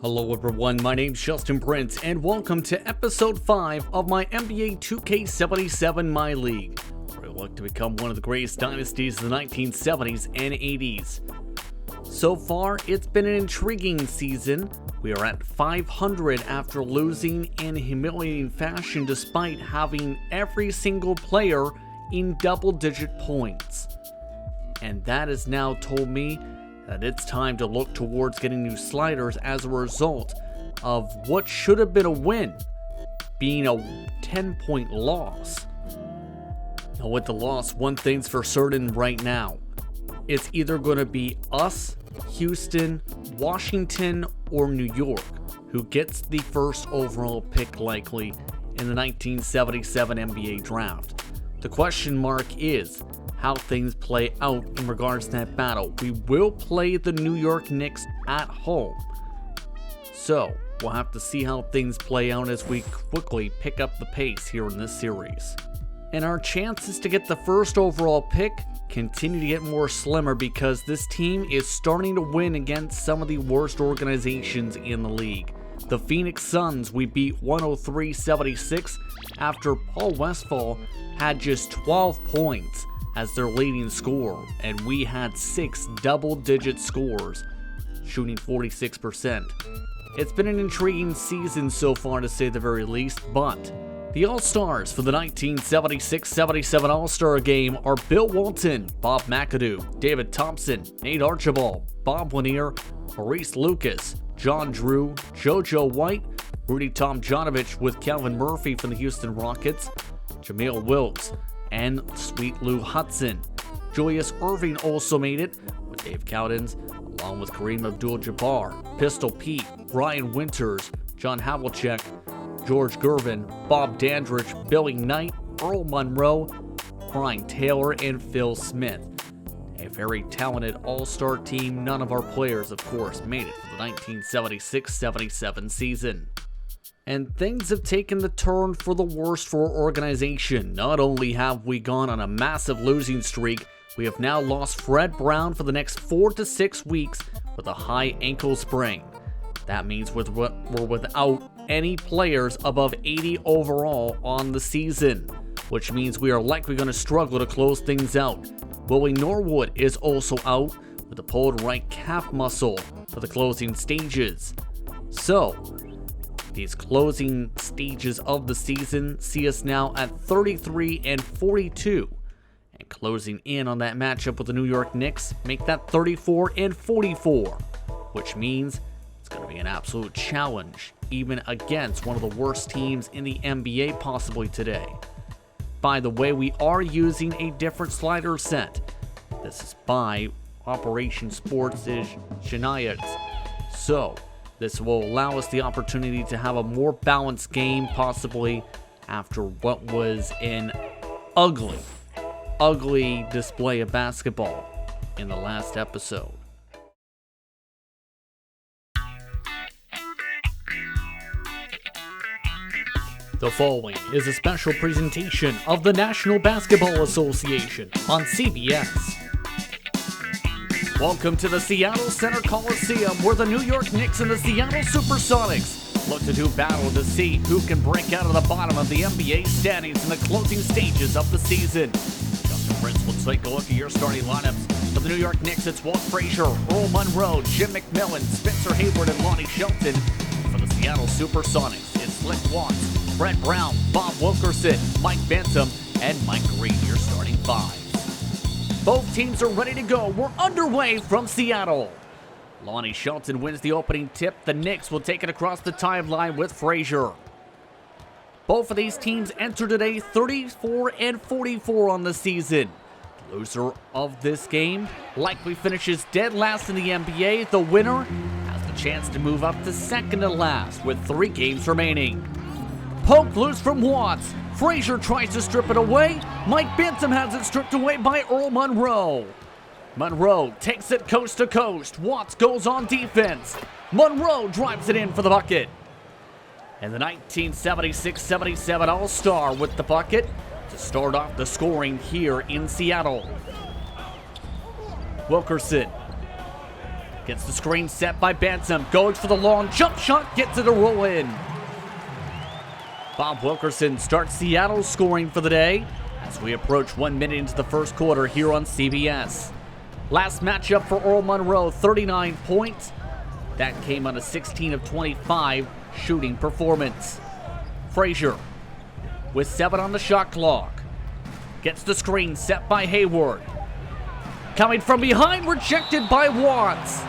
Hello everyone, my name's Justin Prince, and welcome to episode 5 of my NBA 2K77 MyLeague, where I look to become one of the greatest dynasties of the 1970s and 80s. So far, it's been an intriguing season. We are at 500 after losing in humiliating fashion despite having every single player in double-digit points. And that has now told me that it's time to look towards getting new sliders as a result of what should have been a win being a 10-point loss. Now with the loss, one thing's for certain right now. It's either going to be us, Houston, Washington, or New York who gets the first overall pick likely in the 1977 NBA draft. The question mark is how things play out in regards to that battle. We will play the New York Knicks at home, so we'll have to see how things play out as we quickly pick up the pace here in this series. And our chances to get the first overall pick continue to get more slimmer because this team is starting to win against some of the worst organizations in the league. The Phoenix Suns we beat 103-76 after Paul Westphal had just 12 points as their leading scorer, and we had 6 double-digit scores, shooting 46%. It's been an intriguing season so far to say the very least, but the All-Stars for the 1976-77 All-Star Game are Bill Walton, Bob McAdoo, David Thompson, Nate Archibald, Bob Lanier, Maurice Lucas, John Drew, JoJo White, Rudy Tomjanovich with Calvin Murphy from the Houston Rockets, Jameel Wilkes, and Sweet Lou Hudson. Julius Irving also made it with Dave Cowdens, along with Kareem Abdul-Jabbar, Pistol Pete, Brian Winters, John Havlicek, George Gervin, Bob Dandridge, Billy Knight, Earl Monroe, Brian Taylor, and Phil Smith. A very talented all-star team. None of our players, of course, made it for the 1976-77 season. And things have taken the turn for the worse for our organization. Not only have we gone on a massive losing streak, we have now lost Fred Brown for the next 4 to 6 weeks with a high ankle sprain. That means we're without any players above 80 overall on the season, which means we are likely going to struggle to close things out. Willie Norwood is also out with a pulled right calf muscle for the closing stages. So, these closing stages of the season see us now at 33-42, and closing in on that matchup with the New York Knicks make that 34-44, which means it's going to be an absolute challenge even against one of the worst teams in the NBA possibly today. By the way, we are using a different slider set. This is by Operation Sports-ish Shenanigans. So this will allow us the opportunity to have a more balanced game possibly after what was an ugly display of basketball in the last episode. The following is a special presentation of the National Basketball Association on CBS. Welcome to the Seattle Center Coliseum, where the New York Knicks and the Seattle SuperSonics look to do battle to see who can break out of the bottom of the NBA standings in the closing stages of the season. Justin Prince will take a look at your starting lineups. For the New York Knicks, it's Walt Frazier, Earl Monroe, Jim McMillan, Spencer Hayward, and Lonnie Shelton. For the Seattle SuperSonics, it's Slick Watts, Brett Brown, Bob Wilkerson, Mike Bantam, and Mike Green, your starting five. Both teams are ready to go. We're underway from Seattle. Lonnie Shelton wins the opening tip. The Knicks will take it across the timeline with Frazier. Both of these teams enter today 34-44 on the season. The loser of this game likely finishes dead last in the NBA. The winner has the chance to move up to second to last with 3 games remaining. Poke loose from Watts. Frazier tries to strip it away. Mike Bantam has it stripped away by Earl Monroe. Monroe takes it coast to coast. Watts goes on defense. Monroe drives it in for the bucket. And the 1976-77 All-Star with the bucket to start off the scoring here in Seattle. Wilkerson Gets the screen set by Bantam. Goes for the long jump shot. Gets it to roll in. Bob Wilkerson starts Seattle's scoring for the day as we approach 1 minute into the first quarter here on CBS. Last matchup for Earl Monroe, 39 points. That came on a 16 of 25 shooting performance. Frazier with 7 on the shot clock. Gets the screen set by Hayward. Coming from behind, rejected by Watts.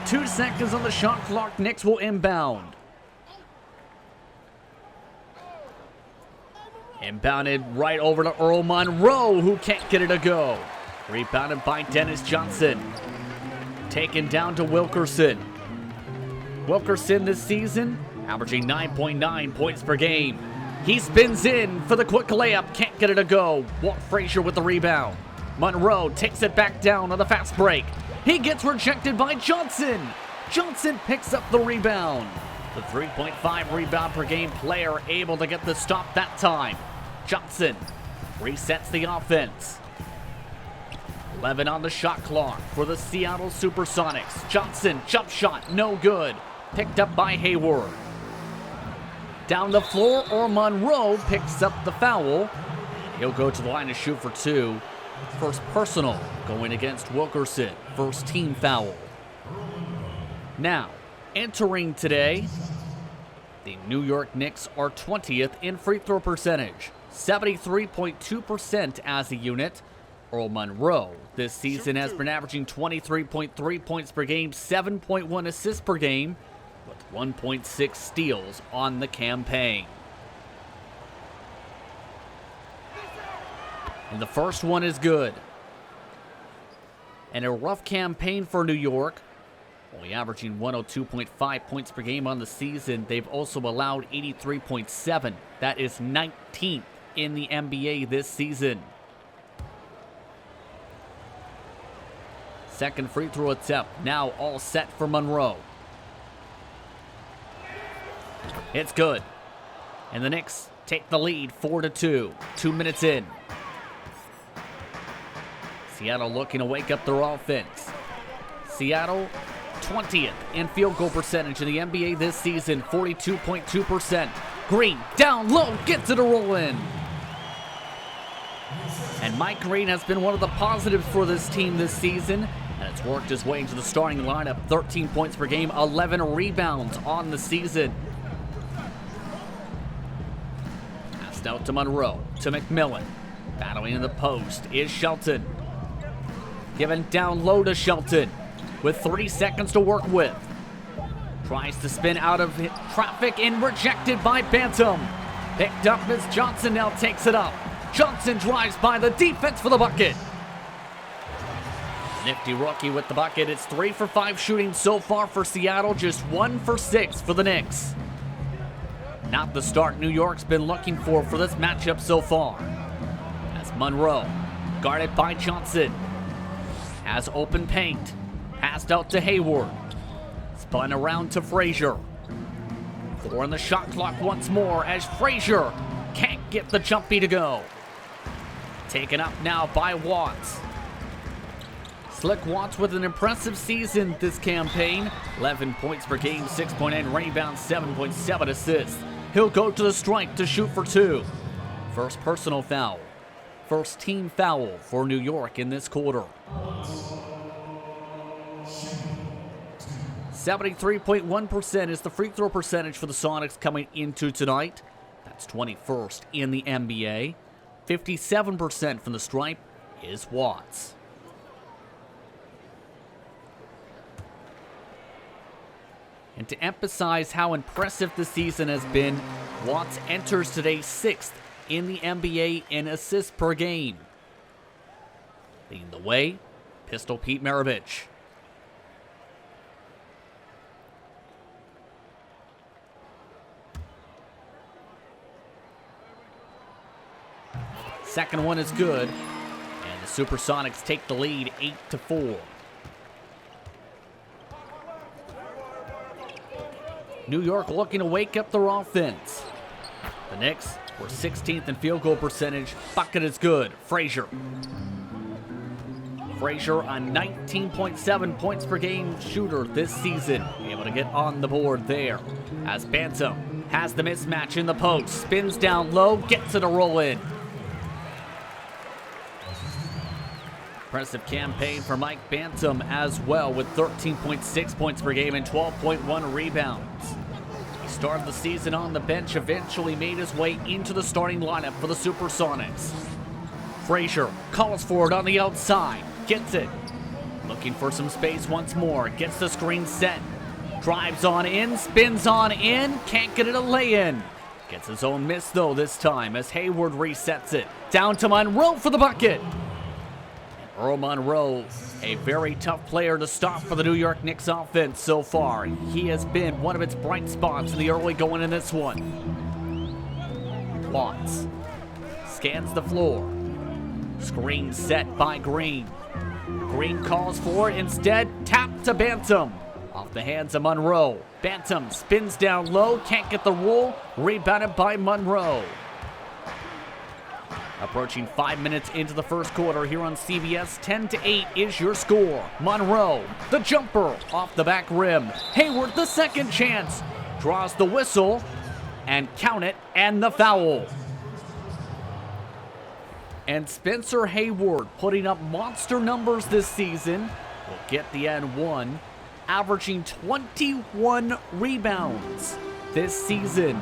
2 seconds on the shot clock. Knicks will inbound. Inbounded right over to Earl Monroe, who can't get it to go. Rebounded by Dennis Johnson. Taken down to Wilkerson. Wilkerson this season averaging 9.9 points per game. He spins in for the quick layup. Can't get it to go. Walt Frazier with the rebound. Monroe takes it back down on the fast break. He gets rejected by Johnson. Johnson picks up the rebound. The 3.5 rebound per game player able to get the stop that time. Johnson resets the offense. 11 on the shot clock for the Seattle SuperSonics. Johnson, jump shot, no good. Picked up by Hayward. Down the floor, or Monroe picks up the foul. He'll go to the line to shoot for 2. First personal going against Wilkerson. First team foul. Now, entering today, the New York Knicks are 20th in free throw percentage. 73.2% as a unit. Earl Monroe this season has been averaging 23.3 points per game, 7.1 assists per game, with 1.6 steals on the campaign. And the first one is good. And a rough campaign for New York. Only averaging 102.5 points per game on the season. They've also allowed 83.7. That is 19th in the NBA this season. Second free throw attempt, now all set for Monroe. It's good. And the Knicks take the lead 4-2. 2 minutes in. Seattle looking to wake up their offense. Seattle 20th in field goal percentage in the NBA this season, 42.2%. Green down low, gets it to roll in. And Mike Green has been one of the positives for this team this season, and it's worked his way into the starting lineup. 13 points per game, 11 rebounds on the season. Passed out to Monroe, to McMillan. Battling in the post is Shelton. Given down low to Shelton with 3 seconds to work with. Tries to spin out of traffic and rejected by Bantam. Picked up as Johnson now takes it up. Johnson drives by the defense for the bucket. Nifty rookie with the bucket. It's 3 for 5 shooting so far for Seattle, just 1 for 6 for the Knicks. Not the start New York's been looking for this matchup so far. As Monroe, guarded by Johnson, has open paint. Passed out to Hayward. Spun around to Frazier. 4 on the shot clock once more as Frazier can't get the jumpy to go. Taken up now by Watts. Slick Watts with an impressive season this campaign. 11 points per game, 6.8 rebounds, 7.7 assists. He'll go to the strike to shoot for 2. First personal foul. First team foul for New York in this quarter. 73.1% is the free throw percentage for the Sonics coming into tonight. That's 21st in the NBA. 57% from the stripe is Watts. And to emphasize how impressive the season has been, Watts enters today 6th in the NBA in assists per game. Leading the way, Pistol Pete Maravich. Second one is good, and the SuperSonics take the lead 8-4. New York looking to wake up their offense. The Knicks were 16th in field goal percentage. Bucket is good. Frazier. Frazier, a 19.7 points per game shooter this season, able to get on the board there. As Bantam has the mismatch in the post, spins down low, gets it a roll in. Impressive campaign for Mike Bantam as well, with 13.6 points per game and 12.1 rebounds. He started the season on the bench, eventually made his way into the starting lineup for the SuperSonics. Frazier calls for it on the outside, gets it. Looking for some space once more, gets the screen set. Drives on in, spins on in, can't get it a lay-in. Gets his own miss though this time as Hayward resets it. Down to Monroe for the bucket. Earl Monroe, a very tough player to stop for the New York Knicks offense so far. He has been one of its bright spots in the early going in this one. Watts scans the floor. Screen set by Green. Green calls for it, instead tap to Bantam. Off the hands of Monroe. Bantam spins down low, can't get the roll. Rebounded by Monroe. Approaching 5 minutes into the first quarter here on CBS, 10-8 is your score. Monroe, the jumper off the back rim. Hayward, the second chance. Draws the whistle, and count it, and the foul. And Spencer Hayward putting up monster numbers this season. Will get the and one, averaging 21 rebounds this season.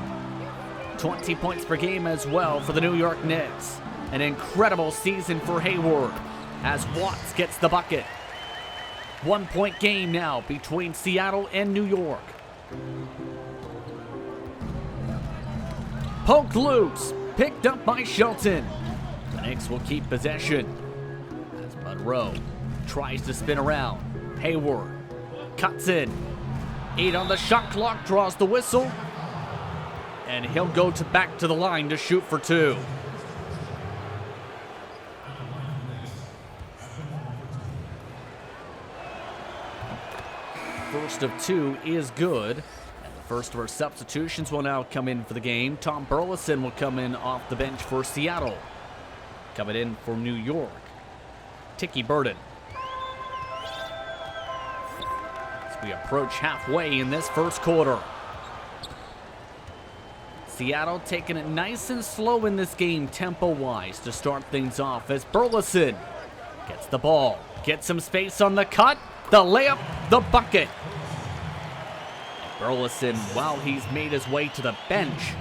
20 points per game as well for the New York Knicks. An incredible season for Hayward as Watts gets the bucket. 1 point game now between Seattle and New York. Poked loose, picked up by Shelton. The Knicks will keep possession as Monroe tries to spin around. Hayward cuts in. 8 on the shot clock, draws the whistle. And he'll go back to the line to shoot for 2. First of 2 is good. And the first of our substitutions will now come in for the game. Tom Burleson will come in off the bench for Seattle. Coming in for New York, Tiki Burden. As we approach halfway in this first quarter. Seattle taking it nice and slow in this game tempo-wise to start things off as Burleson gets the ball, gets some space on the cut, the layup, the bucket. And Burleson, while he's made his way to the bench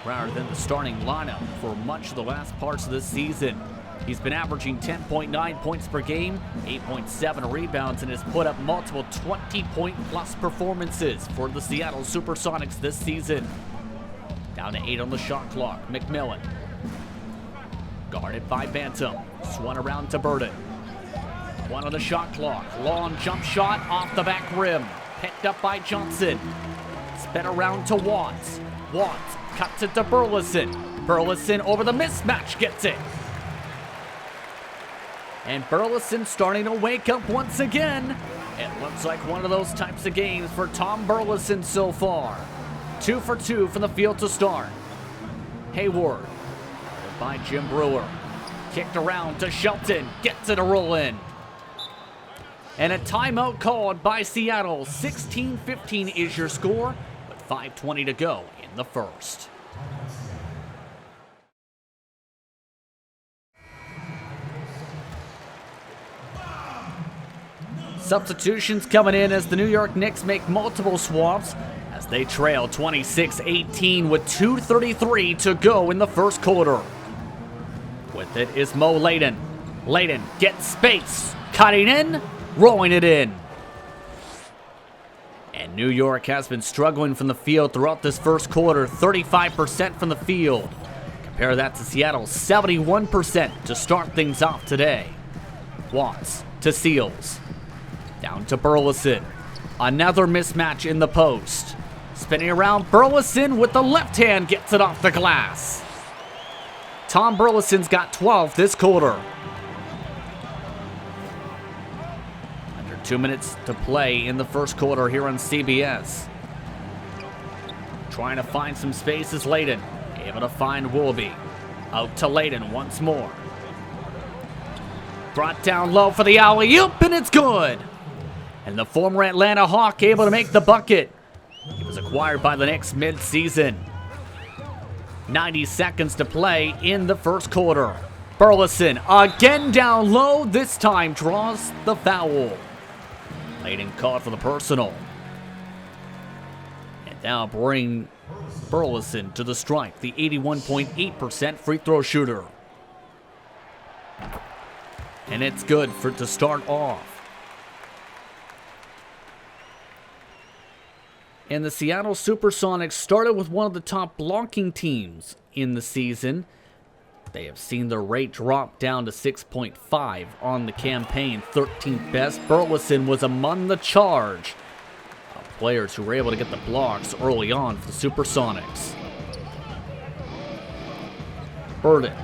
rather than the starting lineup for much of the last parts of this season, he's been averaging 10.9 points per game, 8.7 rebounds, and has put up multiple 20-point-plus performances for the Seattle SuperSonics this season. Down to 8 on the shot clock. McMillan. Guarded by Bantam. Swung around to Burden. 1 on the shot clock. Long jump shot off the back rim. Picked up by Johnson. Spin around to Watts. Watts cuts it to Burleson. Burleson over the mismatch gets it. And Burleson starting to wake up once again. It looks like one of those types of games for Tom Burleson so far. 2 for 2 from the field to start. Hayward by Jim Brewer. Kicked around to Shelton. Gets it a roll in. And a timeout called by Seattle. 16-15 is your score with 5:20 to go in the first. Substitutions coming in as the New York Knicks make multiple swaps as they trail 26-18 with 2:33 to go in the first quarter. With it is Mo Layden. Layden gets space, cutting in, rolling it in. And New York has been struggling from the field throughout this first quarter, 35% from the field. Compare that to Seattle's 71% to start things off today. Watts to Seals. Down to Burleson. Another mismatch in the post. Spinning around, Burleson with the left hand gets it off the glass. Tom Burleson's got 12 this quarter. Under 2 minutes to play in the first quarter here on CBS. Trying to find some space is Layden. Able to find Willoughby. Out to Layden once more. Brought down low for the alley-oop, and it's good. And the former Atlanta Hawk able to make the bucket. He was acquired by the Knicks mid-season. 90 seconds to play in the first quarter. Burleson again down low, this time draws the foul. Layden caught for the personal. And now bring Burleson to the strike, the 81.8% free throw shooter. And it's good to start off. And the Seattle SuperSonics started with one of the top blocking teams in the season. They have seen their rate drop down to 6.5 on the campaign, 13th best. Burleson was among the charge of players who were able to get the blocks early on for the SuperSonics. Burden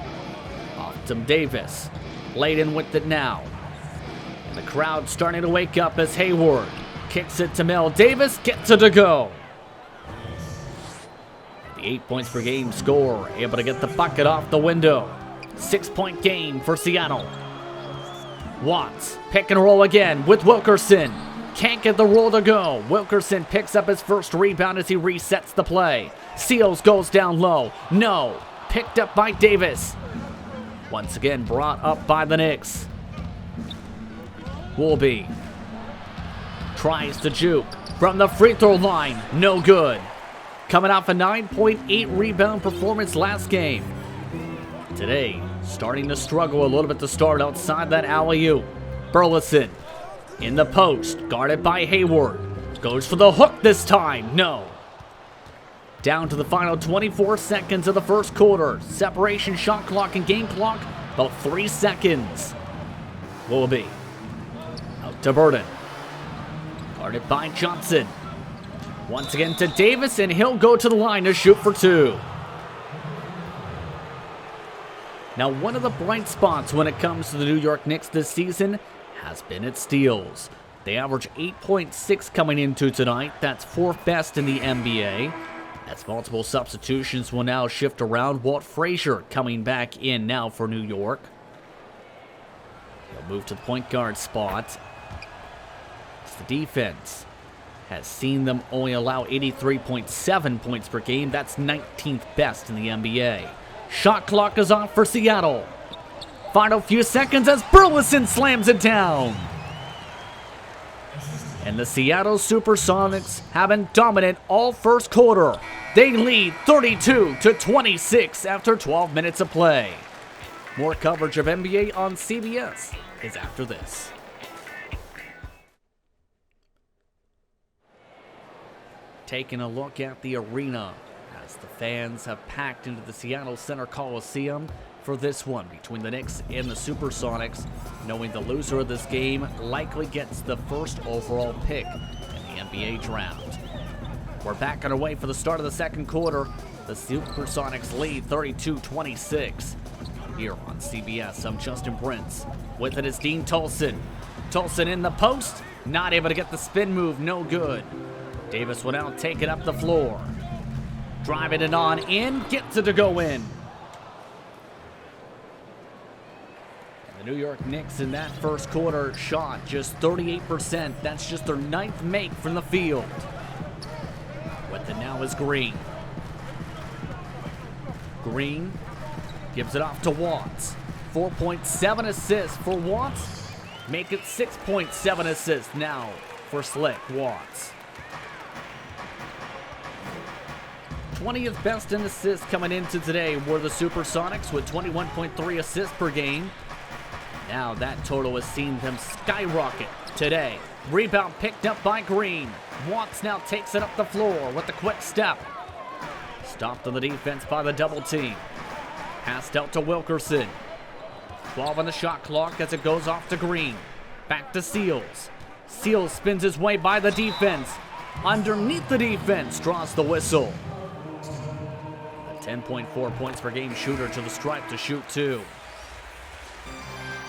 off to Davis. Layden with it now. And the crowd starting to wake up as Hayward kicks it to Mel. Davis gets it to go. The 8 points per game score, able to get the bucket off the window. 6-point game for Seattle. Watts, pick and roll again with Wilkerson. Can't get the roll to go. Wilkerson picks up his first rebound as he resets the play. Seals goes down low. No. Picked up by Davis. Once again brought up by the Knicks. Woolby tries to juke from the free throw line. No good. Coming off a 9.8 rebound performance last game. Today, starting to struggle a little bit to start outside that alley-oop. Burleson in the post, guarded by Hayward. Goes for the hook this time. No. Down to the final 24 seconds of the first quarter. Separation shot clock and game clock, about 3 seconds. Willoughby out to Burden. Guarded by Johnson. Once again to Davis, and he'll go to the line to shoot for 2. Now, one of the bright spots when it comes to the New York Knicks this season has been its steals. They average 8.6 coming into tonight. That's 4th best in the NBA. As multiple substitutions will now shift around. Walt Frazier coming back in now for New York. He'll move to the point guard spot. As the defense has seen them only allow 83.7 points per game. That's 19th best in the NBA. Shot clock is off for Seattle. Final few seconds as Burleson slams it down. And the Seattle SuperSonics have been dominant all first quarter. They lead 32-26 after 12 minutes of play. More coverage of NBA on CBS is after this. Taking a look at the arena as the fans have packed into the Seattle Center Coliseum for this one between the Knicks and the SuperSonics, knowing the loser of this game likely gets the first overall pick in the NBA draft. We're back on our way for the start of the second quarter. The SuperSonics lead 32-26. Here on CBS, I'm Justin Prince. With it is Dean Tolson. Tolson in the post, not able to get the spin move, no good. Davis will now take it up the floor. Driving it on in, gets it to go in. The New York Knicks in that first quarter shot just 38%. That's just their 9th make from the field. With it now is Green. Green gives it off to Watts. 4.7 assists for Watts. Make it 6.7 assists now for Slick Watts. 20th best in assists coming into today were the SuperSonics with 21.3 assists per game. Now that total has seen them skyrocket today. Rebound picked up by Green. Watts now takes it up the floor with a quick step. Stopped on the defense by the double team. Passed out to Wilkerson. 12 on the shot clock as it goes off to Green. Back to Seals. Seals spins his way by the defense. Underneath the defense, draws the whistle. A 10.4 points per game shooter to the stripe to shoot 2.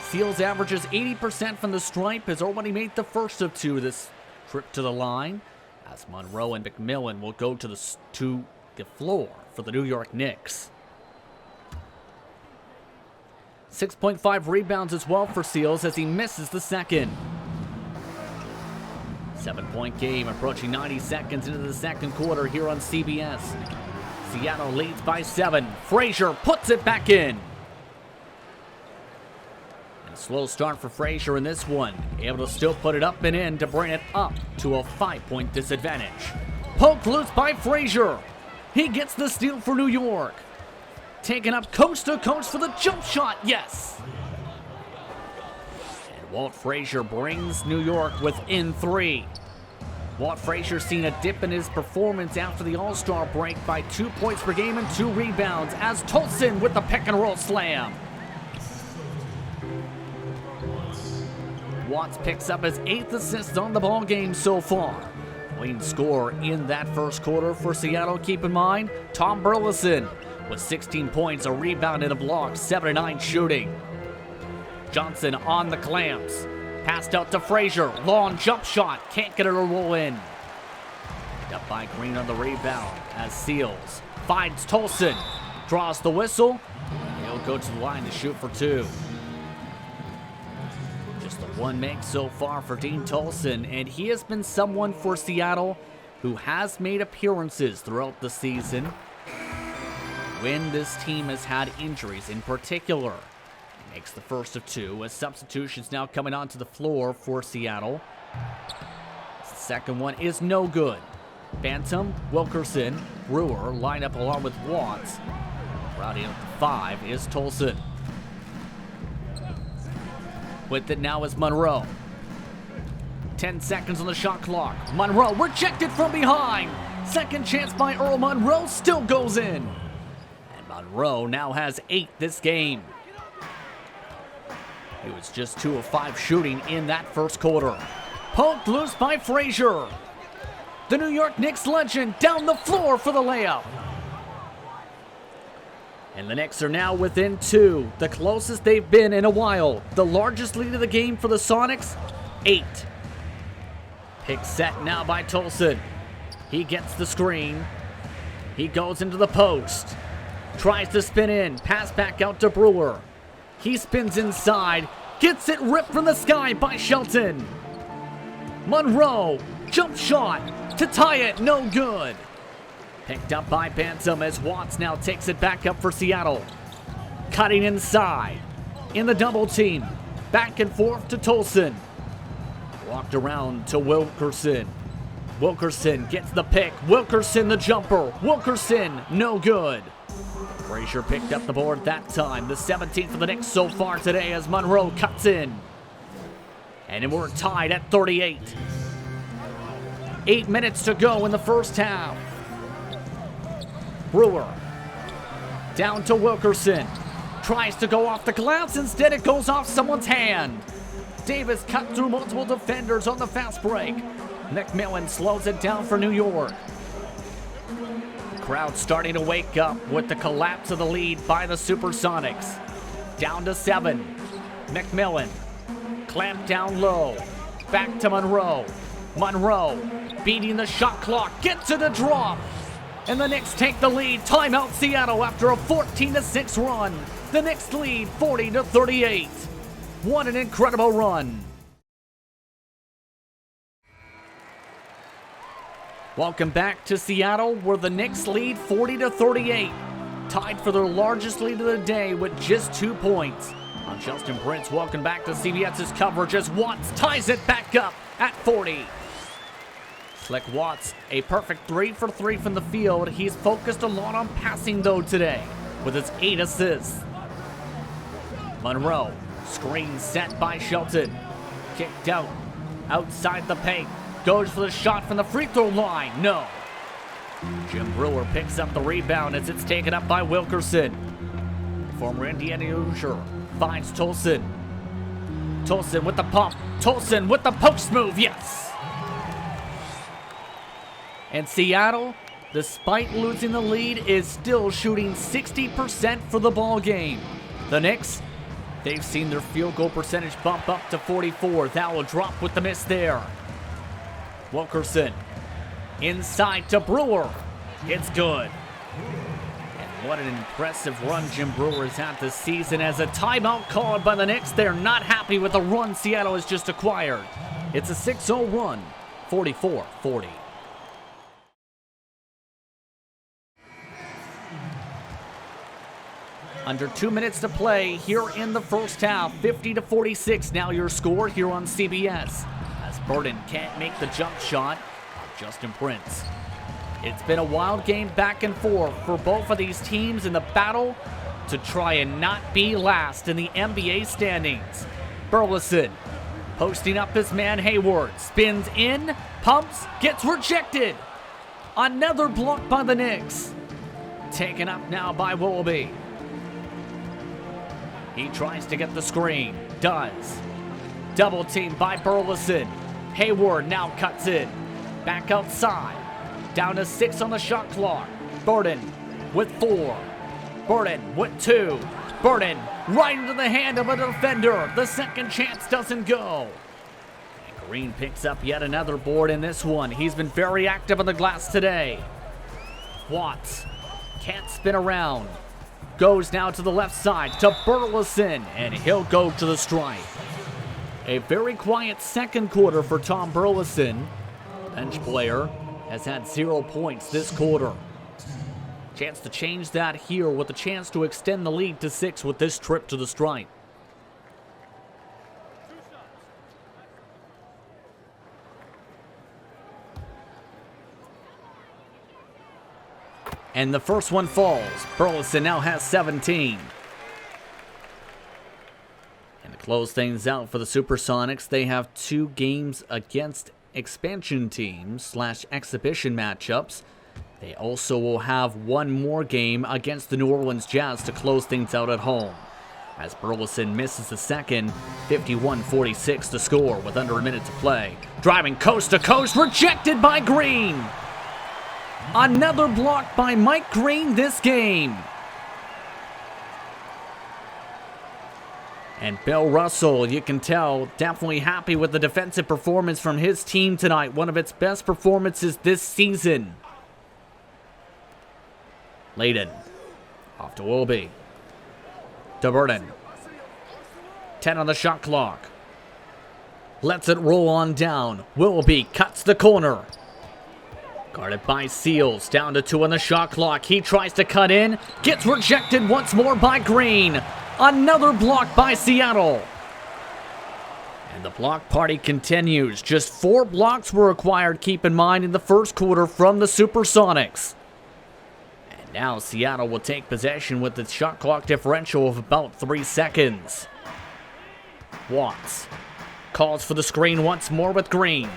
Seals averages 80% from the stripe, has already made the first of 2 this trip to the line, as Monroe and McMillan will go to the floor for the New York Knicks. 6.5 rebounds as well for Seals as he misses the second. 7-point game approaching 90 seconds into the second quarter here on CBS. Seattle leads by 7. Frazier puts it back in. And a slow start for Frazier in this one. Able to still put it up and in to bring it up to a 5-point disadvantage. Poked loose by Frazier. He gets the steal for New York. Taken up coast to coast for the jump shot. Yes. Walt Frazier brings New York within 3. Walt Frazier's seen a dip in his performance after the All-Star break by 2 points per game and 2 rebounds as Tolson with the pick-and-roll slam. Watts picks up his 8th assist on the ball game so far. Leading scorer in that first quarter for Seattle, keep in mind, Tom Burleson with 16 points, a rebound and a block, 7-9 shooting. Johnson on the clamps. Passed out to Frazier. Long jump shot. Can't get it to roll in. Picked up by Green on the rebound as Seals finds Tolson. Draws the whistle. He'll go to the line to shoot for 2. Just the 1 make so far for Dean Tolson, and he has been someone for Seattle who has made appearances throughout the season when this team has had injuries in particular. Makes the first of 2 as substitutions now coming onto the floor for Seattle. The second one is no good. Bantam, Wilkerson, Brewer line up along with Watts. Rounding up the 5 is Tolson. With it now is Monroe. 10 seconds on the shot clock. Monroe rejected from behind. Second chance by Earl Monroe still goes in. And Monroe now has 8 this game. He was just 2 of 5 shooting in that first quarter. Poked loose by Frazier. The New York Knicks legend down the floor for the layup. And the Knicks are now within 2, the closest they've been in a while. The largest lead of the game for the Sonics, 8. Pick set now by Tolson. He gets the screen. He goes into the post. Tries to spin in, pass back out to Brewer. He spins inside, gets it ripped from the sky by Shelton. Monroe, jump shot to tie it, no good. Picked up by Bantam as Watts now takes it back up for Seattle. Cutting inside, in the double team, back and forth to Tolson. Walked around to Wilkerson. Wilkerson gets the pick, Wilkerson the jumper, Wilkerson no good. Frazier picked up the board that time. The 17th for the Knicks so far today as Monroe cuts in. And we're tied at 38. 8 minutes to go in the first half. Brewer down to Wilkerson. Tries to go off the glass. Instead, it goes off someone's hand. Davis cut through multiple defenders on the fast break. McMillan slows it down for New York. Crowd starting to wake up with the collapse of the lead by the SuperSonics. Down to 7. McMillan clamped down low. Back to Monroe. Monroe beating the shot clock. Gets to the drop. And the Knicks take the lead. Timeout Seattle after a 14-6 run. The Knicks lead 40-38. What an incredible run. Welcome back to Seattle, where the Knicks lead 40-38. Tied for their largest lead of the day with just 2 points. I'm Justin Prince. Welcome back to CBS's coverage as Watts ties it back up at 40. Slick Watts, a perfect 3 for 3 from the field. He's focused a lot on passing though today with his 8 assists. Monroe, screen set by Shelton. Kicked out, outside the paint. Goes for the shot from the free throw line. No. Jim Brewer picks up the rebound as it's taken up by Wilkerson. Former Indiana Hoosier finds Tolson. Tolson with the pump. Tolson with the post move. Yes. And Seattle, despite losing the lead, is still shooting 60% for the ball game. The Knicks, they've seen their field goal percentage bump up to 44. That will drop with the miss there. Wilkerson inside to Brewer. It's good. And What an impressive run Jim Brewer's had this season. As a timeout called by the Knicks, they're not happy with the run Seattle has just acquired. It's a 6-0 run, 44-40. Under 2 minutes to play here in the first half, 50-46 now your score here on CBS. As Burden can't make the jump shot of Justin Prince. It's been a wild game back and forth for both of these teams in the battle to try and not be last in the NBA standings. Burleson posting up his man Hayward, spins in, pumps, gets rejected. Another block by the Knicks. Taken up now by Willoughby. He tries to get the screen, does. Double team by Burleson. Hayward now cuts in, back outside. Down to 6 on the shot clock. Burden with 4. Burden with 2. Burden right into the hand of a defender. The second chance doesn't go. And Green picks up yet another board in this one. He's been very active on the glass today. Watts can't spin around. Goes now to the left side to Burleson, and he'll go to the stripe. A very quiet second quarter for Tom Burleson. Bench player has had 0 points this quarter. Chance to change that here with a chance to extend the lead to 6 with this trip to the stripe. And the first one falls. Burleson now has 17. And to close things out for the SuperSonics, they have 2 games against expansion teams / exhibition matchups. They also will have 1 more game against the New Orleans Jazz to close things out at home. As Burleson misses the second, 51-46 to score with under a minute to play. Driving coast to coast, rejected by Green. Another block by Mike Green this game. And Bill Russell, you can tell, definitely happy with the defensive performance from his team tonight. One of its best performances this season. Layden, off to Willoughby. To Burden. 10 on the shot clock. Lets it roll on down. Willoughby cuts the corner. Guarded by Seals, down to 2 on the shot clock. He tries to cut in, gets rejected once more by Green. Another block by Seattle. And the block party continues. Just 4 blocks were required, keep in mind, in the first quarter from the SuperSonics. And now Seattle will take possession with its shot clock differential of about 3 seconds. Watts calls for the screen once more with Green.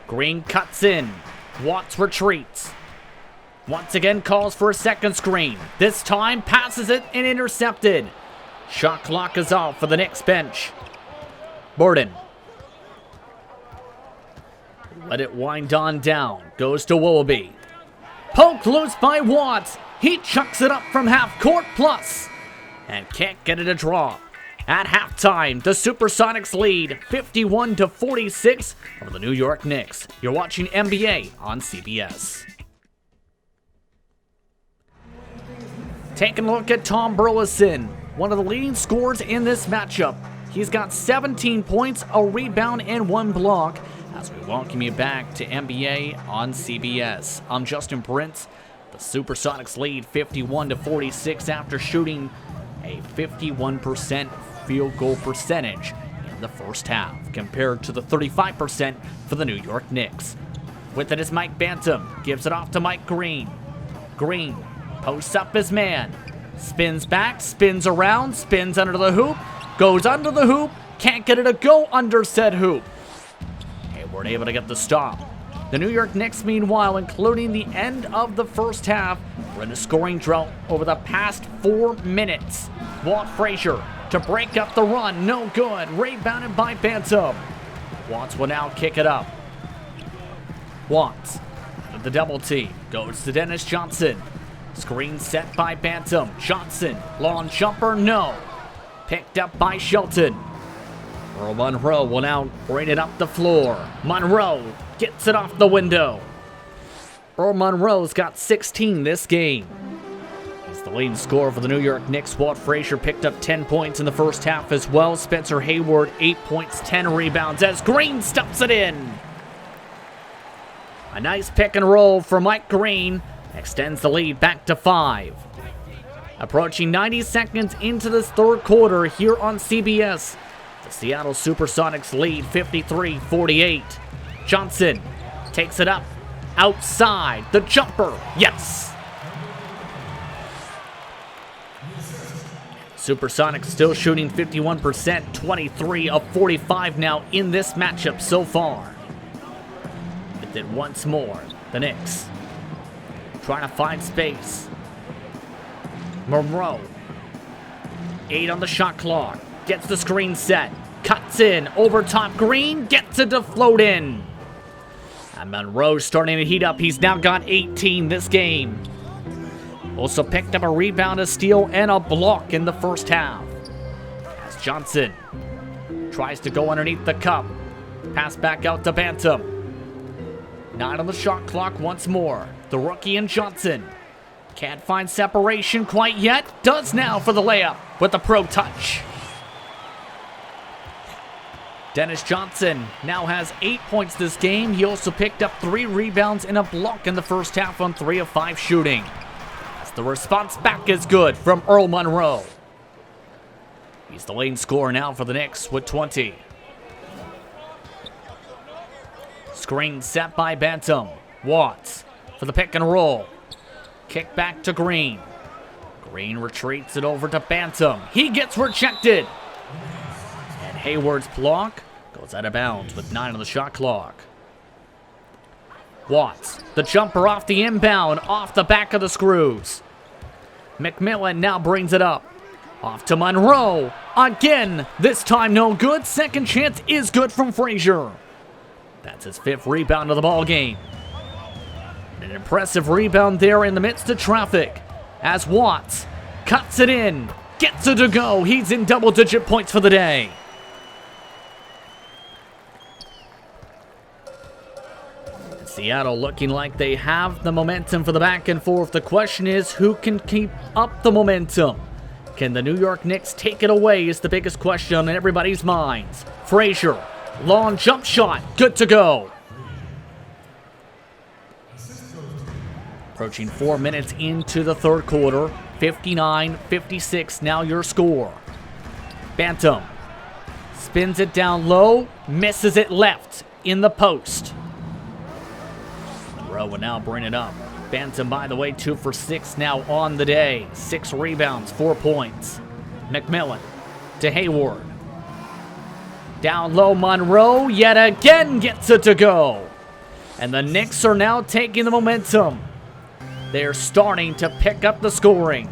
Green cuts in. Watts retreats. Once again calls for a second screen. This time passes it and intercepted. Shot clock is off for the Knicks bench. Burden. Let it wind on down. Goes to Willoughby. Poked loose by Watts. He chucks it up from half court plus. And can't get it to drop. At halftime, the SuperSonics lead 51-46 over the New York Knicks. You're watching NBA on CBS. Taking a look at Tom Burleson, one of the leading scorers in this matchup. He's got 17 points, a rebound, and 1 block. As we welcome you back to NBA on CBS. I'm Justin Prince. The SuperSonics lead 51-46 after shooting a 51% field goal percentage in the first half, compared to the 35% for the New York Knicks. With it is Mike Bantam, gives it off to Mike Green. Green posts up his man, spins back, spins around, spins under the hoop, goes under the hoop, can't get it to go under said hoop. Hayward able to get the stop. The New York Knicks, meanwhile, including the end of the first half, were in a scoring drought over the past 4 minutes. Walt Frazier to break up the run, no good. Rebounded by Bantam. Watts will now kick it up. Watts, the double team, goes to Dennis Johnson. Screen set by Bantam. Johnson, long jumper, no. Picked up by Shelton. Earl Monroe will now bring it up the floor. Monroe gets it off the window. Earl Monroe's got 16 this game. He's The leading scorer for the New York Knicks, Walt Frazier, picked up 10 points in the first half as well. Spencer Hayward, 8 points, 10 rebounds as Green stuffs it in. A nice pick and roll for Mike Green extends the lead back to 5. Approaching 90 seconds into this third quarter here on CBS. The Seattle SuperSonics lead 53-48. Johnson takes it up. Outside. The jumper. Yes. SuperSonics still shooting 51%. 23 of 45 now in this matchup so far. But then once more, the Knicks trying to find space. Monroe. 8 on the shot clock. Gets the screen set. Cuts in. Over top. Green gets it to float in. And Monroe starting to heat up. He's now got 18 this game. Also picked up a rebound, a steal, and a block in the first half. As Johnson tries to go underneath the cup. Pass back out to Bantam. 9 on the shot clock once more. The rookie and Johnson. Can't find separation quite yet. Does now for the layup with the pro touch. Dennis Johnson now has 8 points this game. He also picked up 3 rebounds and a block in the first half on 3 of 5 shooting. As the response back is good from Earl Monroe. He's the leading scorer now for the Knicks with 20. Screen set by Bantam. Watts for the pick and roll. Kick back to Green. Green retreats it over to Bantam. He gets rejected. And Hayward's block goes out of bounds with 9 on the shot clock. Watts, the jumper off the inbound, off the back of the screws. McMillan now brings it up. Off to Monroe. Again, this time no good. Second chance is good from Frazier. That's his 5th rebound of the ball game. An impressive rebound there in the midst of traffic as Watts cuts it in, gets it to go. He's in double-digit points for the day. Seattle looking like they have the momentum for the back and forth. The question is, who can keep up the momentum? Can the New York Knicks take it away is the biggest question on everybody's minds. Frazier, long jump shot, good to go. Approaching 4 minutes into the third quarter. 59-56, now your score. Bantam spins it down low, misses it left in the post. Monroe will now bring it up. Bantam, by the way, 2 for 6 now on the day. 6 rebounds, 4 points. McMillan to Hayward. Down low, Monroe yet again gets it to go. And the Knicks are now taking the momentum. They're starting to pick up the scoring.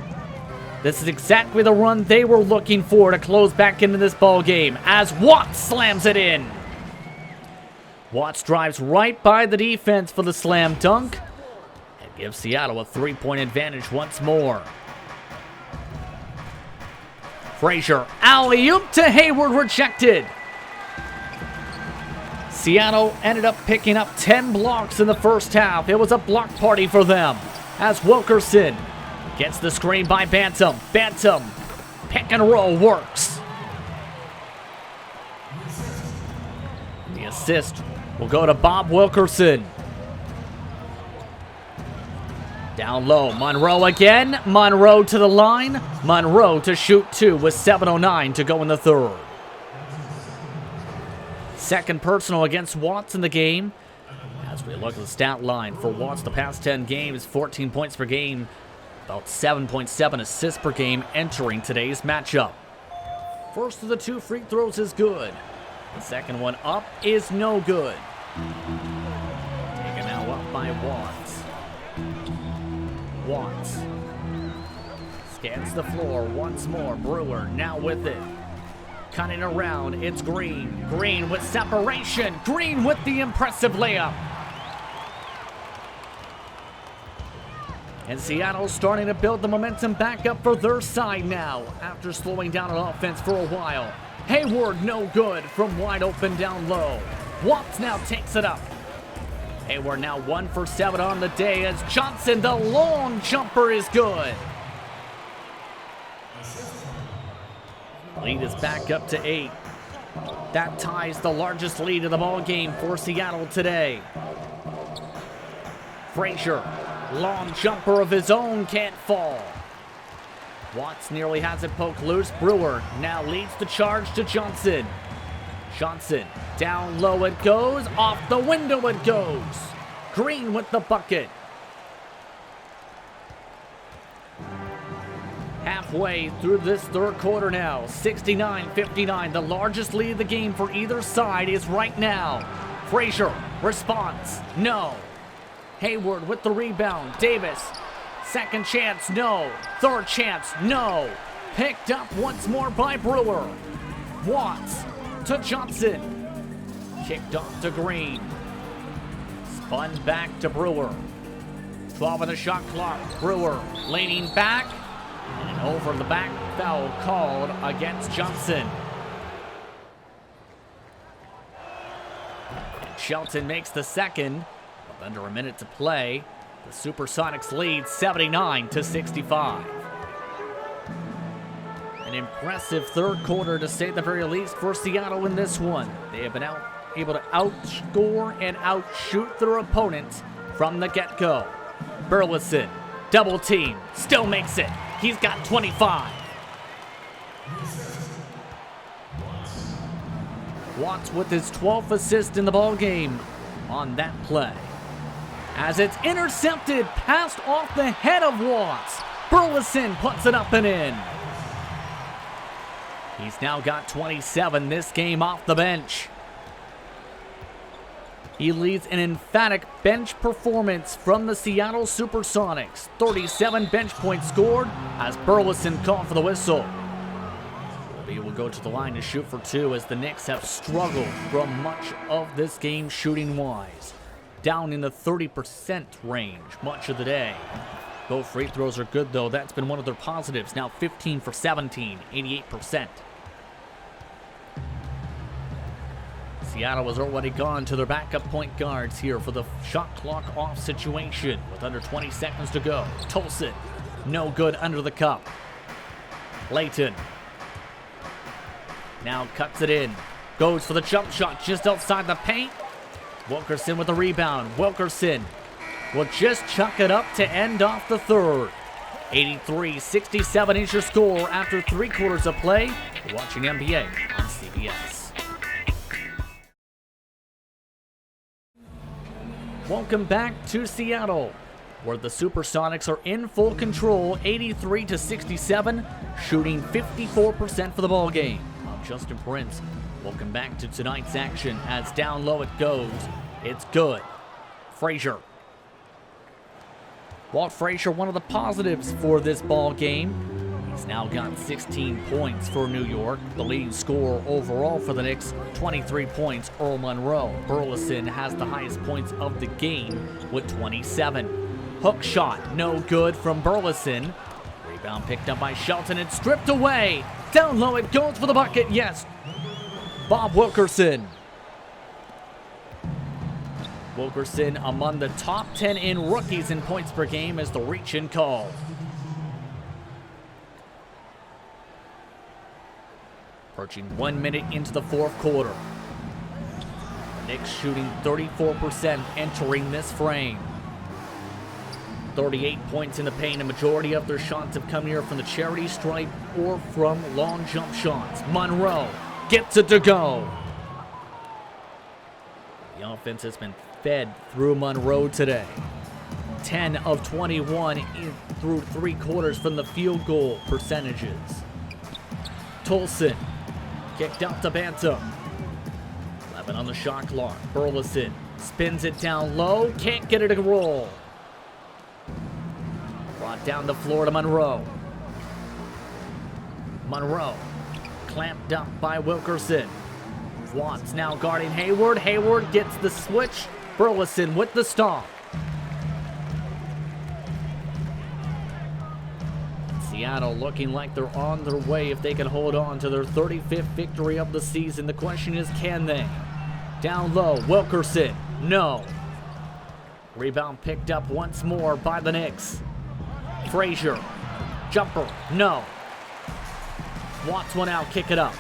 This is exactly the run they were looking for to close back into this ball game as Watts slams it in. Watts drives right by the defense for the slam dunk and gives Seattle a 3-point advantage once more. Frazier, alley-oop to Hayward, rejected. Seattle ended up picking up 10 blocks in the first half. It was a block party for them. As Wilkerson gets the screen by Bantam. Bantam, pick and roll works. The assist will go to Bob Wilkerson. Down low, Monroe again. Monroe to the line. Monroe to shoot 2 with 7:09 to go in the third. Second personal against Watts in the game. As we look at the stat line for Watts, the past 10 games, 14 points per game, about 7.7 assists per game entering today's matchup. First of the 2 free throws is good. The second one up is no good. Taken now up by Watts. Watts scans the floor once more. Brewer now with it. Cutting around, it's Green. Green with separation. Green with the impressive layup. And Seattle's starting to build the momentum back up for their side now after slowing down on offense for a while. Hayward no good from wide open down low. Watts now takes it up. Hayward now 1 for 7 on the day as Johnson, the long jumper, is good. Lead is back up to 8. That ties the largest lead of the ball game for Seattle today. Frazier, long jumper of his own, can't fall. Watts nearly has it poked loose. Brewer now leads the charge to Johnson. Johnson, down low it goes, off the window it goes. Green with the bucket. Halfway through this third quarter now, 69-59. The largest lead of the game for either side is right now. Frazier, response, no. Hayward with the rebound. Davis, second chance, no. Third chance, no. Picked up once more by Brewer. Watts to Johnson. Kicked off to Green. Spun back to Brewer. 12 on the shot clock. Brewer leaning back. And an over the back foul called against Johnson. And Shelton makes the second. With under a minute to play, the SuperSonics lead 79-65. An impressive third quarter, to say the very least, for Seattle in this one. They have been able to outscore and outshoot their opponents from the get-go. Burleson, double team, still makes it. He's got 25. Watts with his 12th assist in the ball game on that play. As it's intercepted, passed off the head of Watts. Burleson puts it up and in. He's now got 27 this game off the bench. He leads an emphatic bench performance from the Seattle SuperSonics. 37 bench points scored as Burleson called for the whistle. He will go to the line to shoot for 2 as the Knicks have struggled from much of this game shooting-wise. Down in the 30% range much of the day. Both free throws are good, though. That's been one of their positives. Now 15 for 17, 88%. Seattle has already gone to their backup point guards here for the shot clock off situation with under 20 seconds to go. Tolson, no good under the cup. Layton now cuts it in. Goes for the jump shot just outside the paint. Wilkerson with the rebound. Wilkerson will just chuck it up to end off the third. 83-67 is your score after 3 quarters of play. You're watching NBA on CBS. Welcome back to Seattle, where the SuperSonics are in full control, 83-67, shooting 54% for the ball game. I'm Justin Prince. Welcome back to tonight's action as down low it goes. It's good. Frazier. Walt Frazier, one of the positives for this ball game. He's now got 16 points for New York. The leading scorer overall for the Knicks, 23 points, Earl Monroe. Burleson has the highest points of the game with 27. Hook shot, no good from Burleson. Rebound picked up by Shelton and stripped away. Down low it goes for the bucket, yes. Bob Wilkerson. Wilkerson among the top 10 in rookies in points per game as the reach-in called. Approaching 1 minute into the fourth quarter. Knicks shooting 34% entering this frame. 38 points in the paint. A majority of their shots have come here from the charity stripe or from long jump shots. Monroe gets it to go. The offense has been fed through Monroe today. 10 of 21 through 3 quarters from the field goal percentages. Tolson kicked out to Bantam. 11 on the shot clock. Burleson spins it down low. Can't get it to roll. Brought down the floor to Monroe. Monroe clamped up by Wilkerson. Watts now guarding Hayward. Hayward gets the switch. Burleson with the stop. Seattle looking like they're on their way if they can hold on to their 35th victory of the season. The question is, can they? Down low, Wilkerson, no. Rebound picked up once more by the Knicks. Frazier, jumper, no. Watts one out, kick it up.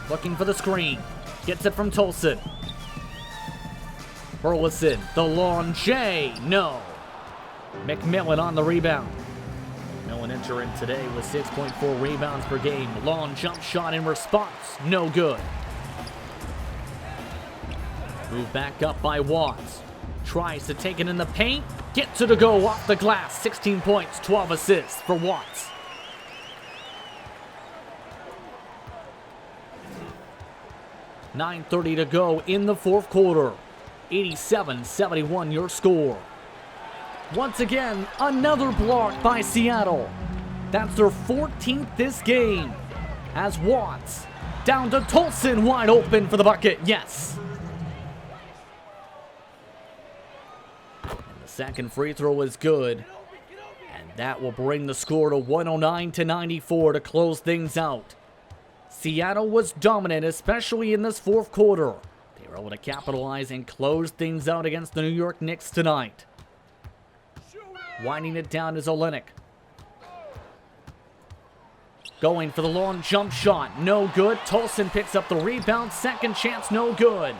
Looking for the screen. Gets it from Tolson. Burleson, the long J, no. McMillan on the rebound. McMillan entering today with 6.4 rebounds per game. Long jump shot in response, no good. Move back up by Watts. Tries to take it in the paint. Gets it to go off the glass. 16 points, 12 assists for Watts. .9:30 to go in the fourth quarter. 87-71 your score. Once again, another block by Seattle. That's their 14th this game. As Watts down to Tolson, wide open for the bucket. Yes. And the second free throw is good. And that will bring the score to 109-94 to close things out. Seattle was dominant, especially in this fourth quarter. They were able to capitalize and close things out against the New York Knicks tonight. Winding it down is Olenek. Going for the long jump shot, no good. Tolson picks up the rebound, second chance, no good.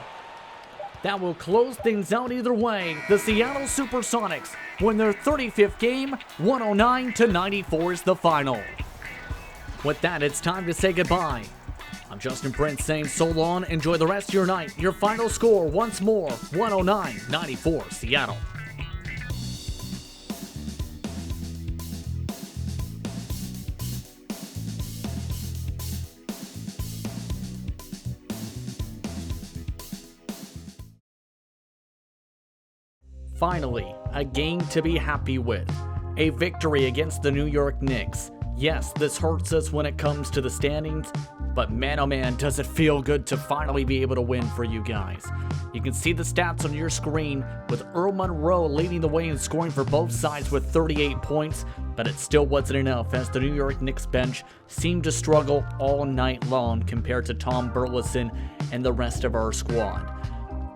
That will close things out either way. The Seattle SuperSonics win their 35th game, 109-94 is the final. With that, it's time to say goodbye. I'm Justin Prince saying so long, enjoy the rest of your night. Your final score once more, 109-94 Seattle. Finally, a game to be happy with. A victory against the New York Knicks. Yes, this hurts us when it comes to the standings, but man oh man, does it feel good to finally be able to win for you guys. You can see the stats on your screen with Earl Monroe leading the way in scoring for both sides with 38 points, but it still wasn't enough as the New York Knicks bench seemed to struggle all night long compared to Tom Burleson and the rest of our squad.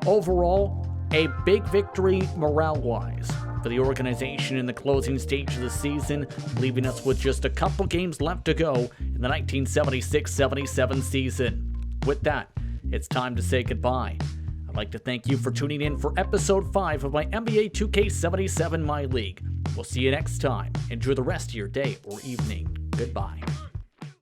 Overall, a big victory morale-wise for the organization in the closing stage of the season, leaving us with just a couple games left to go in the 1976-77 season. With that, it's time to say goodbye. I'd like to thank you for tuning in for episode 5 of my NBA 2K77 MyLeague. We'll see you next time. Enjoy the rest of your day or evening. Goodbye.